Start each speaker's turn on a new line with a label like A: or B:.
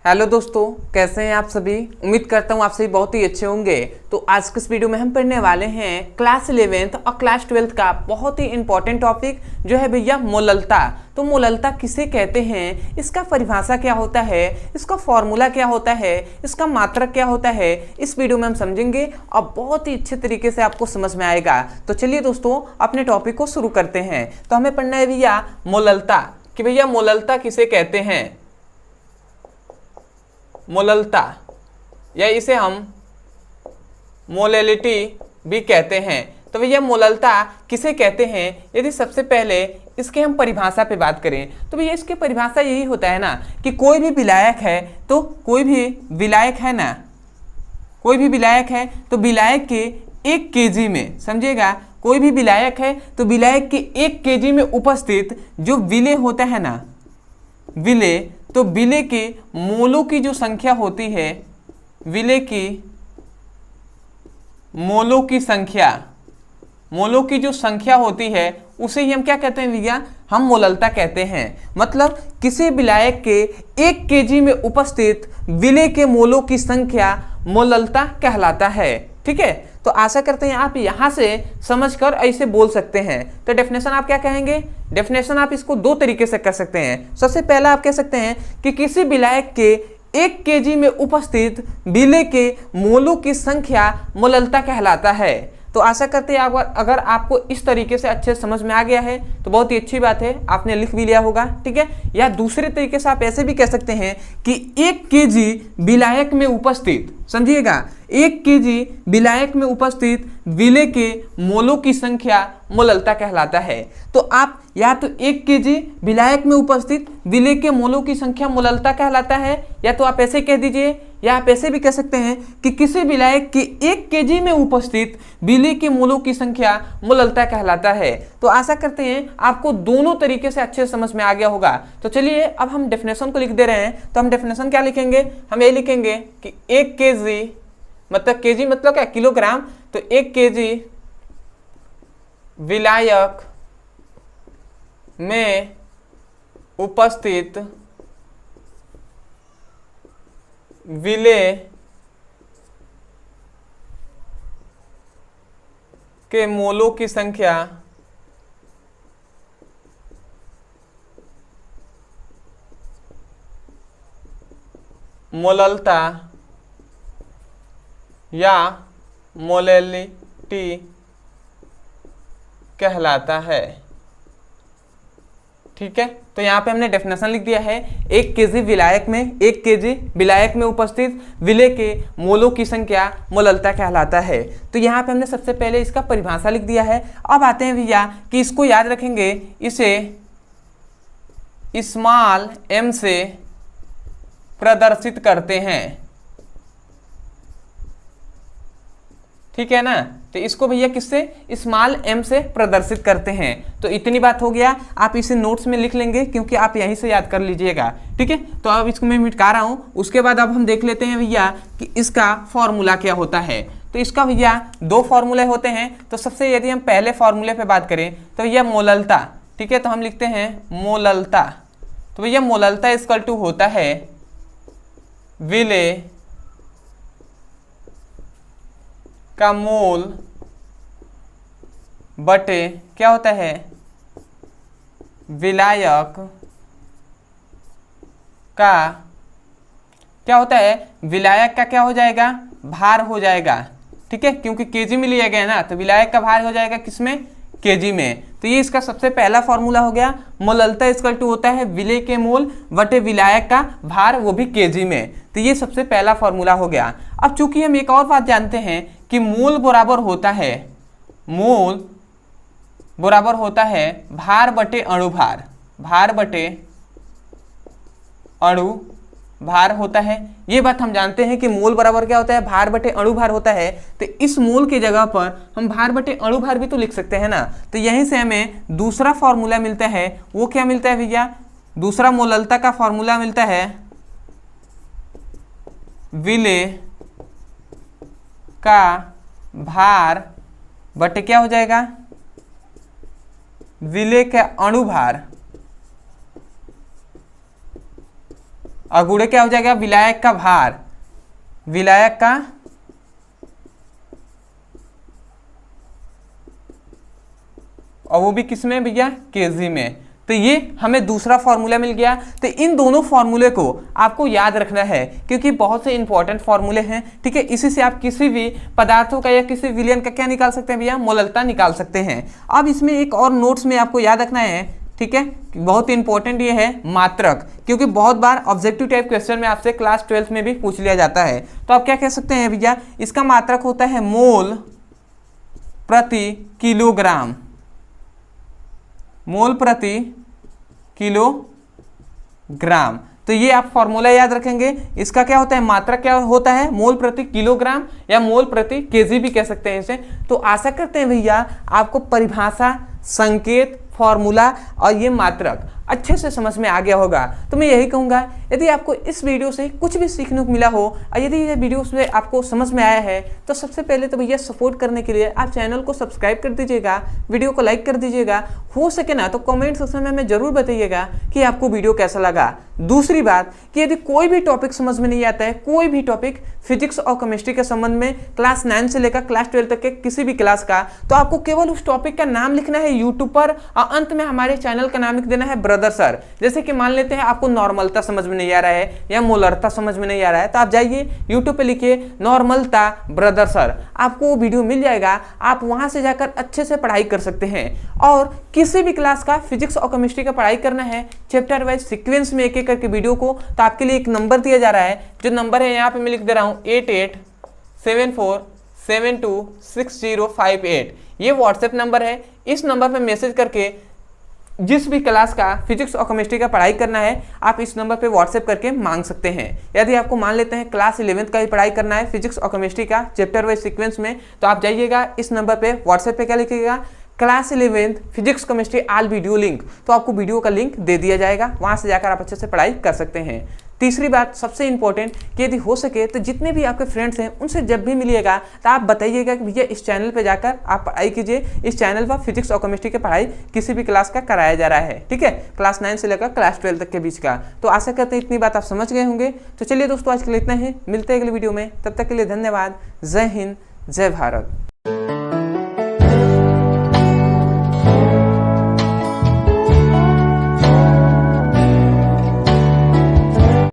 A: Hello दोस्तों, कैसे हैं आप सभी। उम्मीद करता हूँ आप सभी बहुत ही अच्छे होंगे। तो आज के इस वीडियो में हम पढ़ने वाले हैं क्लास 11th और क्लास 12th का बहुत ही इंपॉर्टेंट टॉपिक जो है भैया मोललता। तो मोललता किसे कहते हैं, इसका परिभाषा क्या होता है, इसका फॉर्मूला क्या होता है, इसका मात्रक क्या होता है, इस वीडियो में हम समझेंगे और बहुत ही अच्छे तरीके से आपको समझ में आएगा। तो चलिए दोस्तों अपने टॉपिक को शुरू करते हैं। तो हमें पढ़ना है भैया मोललता, कि भैया मोललता किसे कहते हैं। मोललता या इसे हम मोलैलिटी भी कहते हैं। तो भैया मोललता किसे कहते हैं, यदि सबसे पहले इसके हम परिभाषा पे बात करें तो भैया इसकी परिभाषा यही होता है ना कि कोई भी विलायक है तो कोई भी विलायक है ना, कोई भी विलायक है तो विलायक के 1 kg में, समझिएगा, कोई भी विलायक है तो विलायक के 1 kg में उपस्थित जो विलेय होता है ना, विलेय, तो विलेय के मोलों की जो संख्या होती है, विलेय की मोलों की संख्या, मोलों की जो संख्या होती है उसे ही हम क्या कहते हैं भैया, हम मोललता कहते हैं। मतलब किसी विलायक के 1 kg में उपस्थित विलेय के मोलों की संख्या मोललता कहलाता है। ठीक है, तो आशा करते हैं आप यहां से समझकर ऐसे बोल सकते हैं। तो डेफिनेशन आप क्या कहेंगे, डेफिनेशन आप इसको 2 तरीके से कर सकते हैं। सबसे पहला आप कह सकते हैं कि किसी विलायक के 1 kg में उपस्थित विलेय के मोलों की संख्या मोललता कहलाता है। तो आशा करते हैं अगर आपको इस तरीके से अच्छे समझ में आ गया है तो बहुत ही अच्छी बात है, आपने लिख भी लिया होगा। ठीक है, या दूसरे तरीके से आप ऐसे भी कह सकते हैं कि 1 kg विलायक में उपस्थित, समझिएगा, 1 kg विलायक में उपस्थित विलेय के मोलों की संख्या मोललता कहलाता है। तो आप या तो 1 kg विलायक में उपस्थित विलेय के मोलों की संख्या मोललता कहलाता है, या तो आप ऐसे कह दीजिए, या आप ऐसे भी कह सकते हैं कि किसी विलायक के 1 kg में उपस्थित विलेय के मोलों की संख्या मोललता कहलाता है। तो आशा करते हैं आपको दोनों तरीके से अच्छे समझ में आ गया होगा। तो चलिए अब हम डेफिनेशन को लिख दे रहे हैं। तो हम डेफिनेशन क्या लिखेंगे, हम ये लिखेंगे कि 1 kg मतलब केजी मतलब क्या, किलोग्राम, तो 1 kg विलायक में उपस्थित विलेय के मोलों की संख्या मोललता या मोलैलिटी कहलाता है। ठीक है, तो यहाँ पे हमने डेफिनेशन लिख दिया है, 1 kg विलायक में, 1 kg विलायक में उपस्थित विलेय के मोलों की संख्या मोललता कहलाता है। तो यहाँ पे हमने सबसे पहले इसका परिभाषा लिख दिया है। अब आते हैं भैया कि इसको याद रखेंगे, इसे स्मॉल m से प्रदर्शित करते हैं। ठीक है ना, तो इसको भैया किससे, स्मॉल m से प्रदर्शित करते हैं। तो इतनी बात हो गया, आप इसे नोट्स में लिख लेंगे क्योंकि आप यहीं से याद कर लीजिएगा। ठीक है, तो अब इसको मैं मिटा रहा हूं। उसके बाद अब हम देख लेते हैं भैया कि इसका फॉर्मूला क्या होता है। तो इसका भैया 2 फॉर्मूले होते हैं। तो सबसे यदि हम पहले फॉर्मूले पे बात करें तो भैया मोललता, ठीक है, तो हम लिखते हैं मोललता। तो भैया मोललता इक्वल टू होता है विलेय का मोल बटे क्या होता है, विलायक का क्या होता है, विलायक का क्या हो जाएगा, भार हो जाएगा। ठीक है, क्योंकि केजी में लिया गया ना, तो विलायक का भार हो जाएगा किसमें, केजी में। तो ये इसका सबसे पहला फॉर्मूला हो गया। मोललता इक्वल टू होता है विलेय के मोल बटे विलायक का भार, वो भी केजी में। तो ये सबसे पहला फॉर्मूला हो गया। अब चूंकि हम एक और बात जानते हैं कि मोल बराबर होता है, मोल बराबर होता है भार बटे अणुभार, भार बटे अणु भार होता है। ये बात हम जानते हैं कि मोल बराबर क्या होता है, भार बटे अणुभार होता है। तो इस मोल की जगह पर हम भार बटे अणुभार भी तो लिख सकते हैं ना। तो यहीं से हमें दूसरा फॉर्मूला मिलता है। वो क्या मिलता है भैया, दूसरा मोललता का फॉर्मूला मिलता है विलेय का भार बटे क्या हो जाएगा, विलेय का अणुभार और गुणे क्या हो जाएगा, विलायक का भार, विलायक का और वो भी किसमें भैया, केजी में। तो ये हमें दूसरा फॉर्मूला मिल गया। तो इन दोनों फॉर्मूले को आपको याद रखना है क्योंकि बहुत से इंपॉर्टेंट फॉर्मूले हैं, ठीक है। इसी से आप किसी भी पदार्थों का या किसी विलयन का क्या निकाल सकते हैं भैया, मोललता निकाल सकते हैं। अब इसमें एक और नोट्स में आपको याद रखना है, ठीक है, बहुत इंपॉर्टेंट ये है मात्रक, क्योंकि बहुत बार ऑब्जेक्टिव टाइप क्वेश्चन में आपसे क्लास 12 में भी पूछ लिया जाता है। तो आप क्या कह सकते हैं भैया, इसका मात्रक होता है मोल प्रति किलोग्राम, मोल प्रति किलोग्राम। तो ये आप फॉर्मूला याद रखेंगे। इसका क्या होता है, मात्रक क्या होता है, मोल प्रति किलोग्राम या मोल प्रति केजी भी कह सकते हैं इसे। तो आशा करते हैं भैया आपको परिभाषा, संकेत, फॉर्मूला और ये मात्रक अच्छे से समझ में आ गया होगा। तो मैं यही कहूँगा, यदि आपको इस वीडियो से कुछ भी सीखने को मिला हो और यदि ये वीडियो से आपको समझ में आया है तो सबसे पहले तो भैया सपोर्ट करने के लिए आप चैनल को सब्सक्राइब कर दीजिएगा, वीडियो को लाइक कर दीजिएगा, हो सके ना तो कमेंट सेक्शन में हमें जरूर बताइएगा कि आपको वीडियो कैसा लगा। दूसरी बात कि यदि कोई भी टॉपिक समझ में नहीं आता है, कोई भी टॉपिक फिजिक्स और केमिस्ट्री के संबंध में क्लास 9 से लेकर क्लास 12 तक के किसी भी क्लास का, तो आपको केवल उस टॉपिक का नाम लिखना है यूट्यूब पर और अंत में हमारे चैनल का नाम लिख देना है ब्रदर सर। जैसे कि मान लेते हैं आपको नॉर्मलता समझ में नहीं आ रहा है या मोलरता समझ में नहीं आ रहा है, तो आप जाइए यूट्यूब पे लिखिए नॉर्मलता ब्रदर सर, आपको वो वीडियो मिल जाएगा। आप वहां से जाकर अच्छे से पढ़ाई कर सकते हैं। और किसी भी क्लास का फिजिक्स और केमिस्ट्री का पढ़ाई करना है चैप्टर वाइज सीक्वेंस में एक एक करके वीडियो को, तो आपके लिए एक नंबर दिया जा रहा है, जो नंबर है यहाँ पे मैं लिख दे रहा हूँ 8874726058। ये व्हाट्सएप नंबर है। इस नंबर पे मैसेज करके जिस भी क्लास का फिजिक्स और केमिस्ट्री का पढ़ाई करना है आप इस नंबर पे व्हाट्सएप करके मांग सकते हैं। यदि आपको मान लेते हैं क्लास 11th का ही पढ़ाई करना है फिजिक्स और केमिस्ट्री का चैप्टर वाइज सीक्वेंस में, तो आप जाइएगा इस नंबर पे व्हाट्सएप पे क्या लिखिएगा, class 11th physics chemistry all video link, तो आपको वीडियो का लिंक दे दिया जाएगा, वहां से जाकर आप अच्छे से पढ़ाई कर सकते हैं। तीसरी बात सबसे इंपॉर्टेंट कि यदि हो सके तो जितने भी आपके फ्रेंड्स हैं उनसे जब भी मिलिएगा तो आप बताइएगा कि भैया इस चैनल पे जाकर आप पढ़ाई कीजिए, इस चैनल पर फिजिक्स और केमिस्ट्री की पढ़ाई किसी भी क्लास का कराया जा रहा है, ठीक है, क्लास 9 से लेकर क्लास 12 तक के बीच का। तो आशा करते हैं इतनी बात आप समझ गए होंगे। तो चलिए दोस्तों आज के लिए इतना ही, मिलते हैं अगले वीडियो में, तब तक के लिए धन्यवाद। जय हिंद, जय भारत।